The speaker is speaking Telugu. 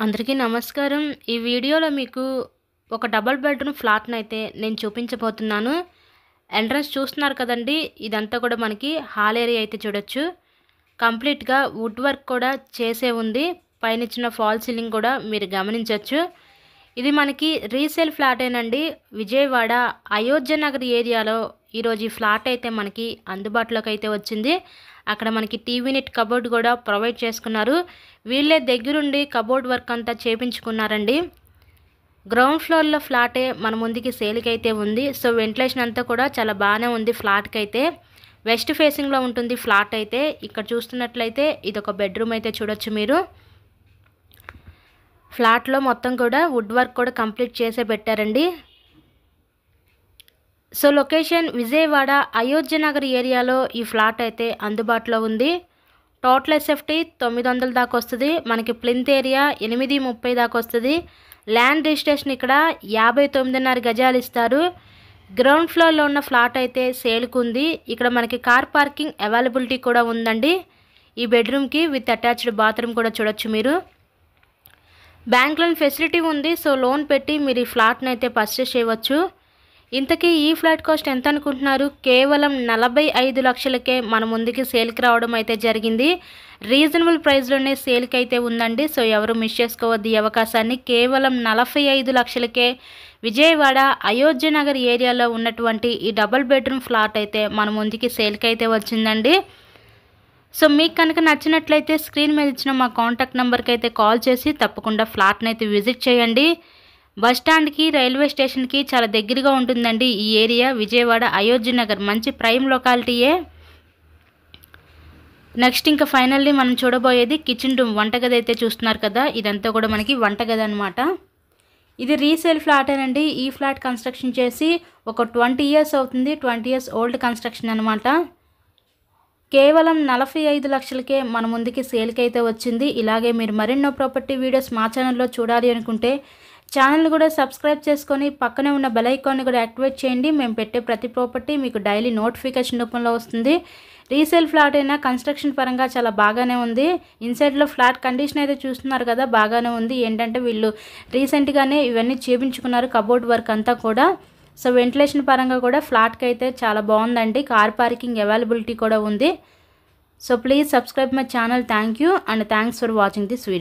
అందరికీ నమస్కారం. ఈ వీడియోలో మీకు ఒక డబుల్ బెడ్‌రూమ్ ఫ్లాట్‌నైతే నేను చూపించబోతున్నాను. ఎంట్రన్స్ చూస్తున్నారు కదండీ! ఇదంతా కూడా మనకి హాల్ ఏరియా అయితే చూడొచ్చు. కంప్లీట్‌గా వుడ్ వర్క్ కూడా చేసే ఉంది. పైనిచ్చిన ఫాల్ సీలింగ్ కూడా మీరు గమనించొచ్చు. ఇది మనకి రీసేల్ ఫ్లాటేనండి. విజయవాడ అయోధ్య నగర్ ఏరియాలో ఈరోజు ఈ ఫ్లాట్ అయితే మనకి అందుబాటులోకి అయితే వచ్చింది. అక్కడ మనకి టీవీ యూనిట్ కబోర్డ్ కూడా ప్రొవైడ్ చేసుకున్నారు. వీళ్ళే దగ్గరుండి కబోర్డ్ వర్క్ అంతా చేపించుకున్నారండి. గ్రౌండ్ ఫ్లోర్లో ఫ్లాటే మన ముందుకి సేల్కి అయితే ఉంది. సో వెంటిలేషన్ అంతా కూడా చాలా బాగానే ఉంది ఫ్లాట్కి అయితే. వెస్ట్ ఫేసింగ్లో ఉంటుంది ఫ్లాట్ అయితే. ఇక్కడ చూస్తున్నట్లయితే ఇది ఒక బెడ్రూమ్ అయితే చూడొచ్చు మీరు. ఫ్లాట్లో మొత్తం కూడా వుడ్ వర్క్ కూడా కంప్లీట్ చేసే పెట్టారండి. సో లొకేషన్ విజయవాడ అయోధ్య నగర్ ఏరియాలో ఈ ఫ్లాట్ అయితే అందుబాటులో ఉంది. టోటల్ ఎస్ఎఫ్టీ 900 దాకా వస్తుంది. మనకి ప్లింత్ ఏరియా 830 దాకా వస్తుంది. ల్యాండ్ రిజిస్ట్రేషన్ ఇక్కడ 59.5 గజాలు ఇస్తారు. గ్రౌండ్ ఫ్లోర్లో ఉన్న ఫ్లాట్ అయితే సేల్కు ఉంది. ఇక్కడ మనకి కార్ పార్కింగ్ అవైలబిలిటీ కూడా ఉందండి. ఈ బెడ్రూమ్కి విత్ అటాచ్డ్ బాత్రూమ్ కూడా చూడొచ్చు మీరు. బ్యాంక్ లోన్ ఫెసిలిటీ ఉంది. సో లోన్ పెట్టి మీరు ఈ ఫ్లాట్ని అయితే పర్చేస్ చేయవచ్చు. ఇంతకీ ఈ ఫ్లాట్ కాస్ట్ ఎంత అనుకుంటున్నారు? కేవలం 45 లక్షలకే మన ముందుకి సేల్కి రావడం అయితే జరిగింది. రీజనబుల్ ప్రైస్లోనే సేల్కి అయితే ఉందండి. సో ఎవరు మిస్ చేసుకోవద్దు ఈ అవకాశాన్ని. కేవలం 45 లక్షలకే విజయవాడ అయోధ్య నగర్ ఏరియాలో ఉన్నటువంటి ఈ డబుల్ బెడ్రూమ్ ఫ్లాట్ అయితే మన ముందుకి సేల్కి అయితే వచ్చిందండి. సో మీకు కనుక నచ్చినట్లయితే స్క్రీన్ మీద ఇచ్చిన మా కాంటాక్ట్ నెంబర్కి అయితే కాల్ చేసి తప్పకుండా ఫ్లాట్ని అయితే విజిట్ చేయండి. బస్ స్టాండ్కి రైల్వే స్టేషన్కి చాలా దగ్గరగా ఉంటుందండి ఈ ఏరియా. విజయవాడ అయోధ్య నగర్ మంచి ప్రైమ్ లొకాలిటీయే. నెక్స్ట్ ఇంకా ఫైనల్లీ మనం చూడబోయేది కిచెన్ రూమ్, వంటగది అయితే చూస్తున్నారు కదా. ఇదంతా కూడా మనకి వంటగది అనమాట. ఇది రీసేల్ ఫ్లాటేనండి. ఈ ఫ్లాట్ కన్స్ట్రక్షన్ చేసి ఒక 20 ఇయర్స్ అవుతుంది. 20 ఇయర్స్ ఓల్డ్ కన్స్ట్రక్షన్ అనమాట. కేవలం 45 లక్షలకే మన ముందుకి సేల్కి అయితే వచ్చింది. ఇలాగే మీరు మరెన్నో ప్రాపర్టీ వీడియోస్ మా ఛానల్లో చూడాలి అనుకుంటే ఛానల్ కూడా సబ్స్క్రైబ్ చేసుకొని పక్కనే ఉన్న బెల్ ఐకాన్ని కూడా యాక్టివేట్ చేయండి. మేము పెట్టే ప్రతి ప్రాపర్టీ మీకు డైలీ నోటిఫికేషన్ రూపంలో వస్తుంది. రీసేల్ ఫ్లాట్ అయినా కన్స్ట్రక్షన్ పరంగా చాలా బాగానే ఉంది. ఇన్సైడ్లో ఫ్లాట్ కండిషన్ అయితే చూస్తున్నారు కదా, బాగానే ఉంది. ఏంటంటే వీళ్ళు రీసెంట్గానే ఇవన్నీ చేయించుకున్నారు కబోర్డ్ వర్క్ అంతా కూడా. సో వెంటిలేషన్ పరంగా కూడా ఫ్లాట్కి అయితే చాలా బాగుందండి. కార్ పార్కింగ్ అవైలబిలిటీ కూడా ఉంది. So please subscribe my channel. Thank you and thanks for watching this video.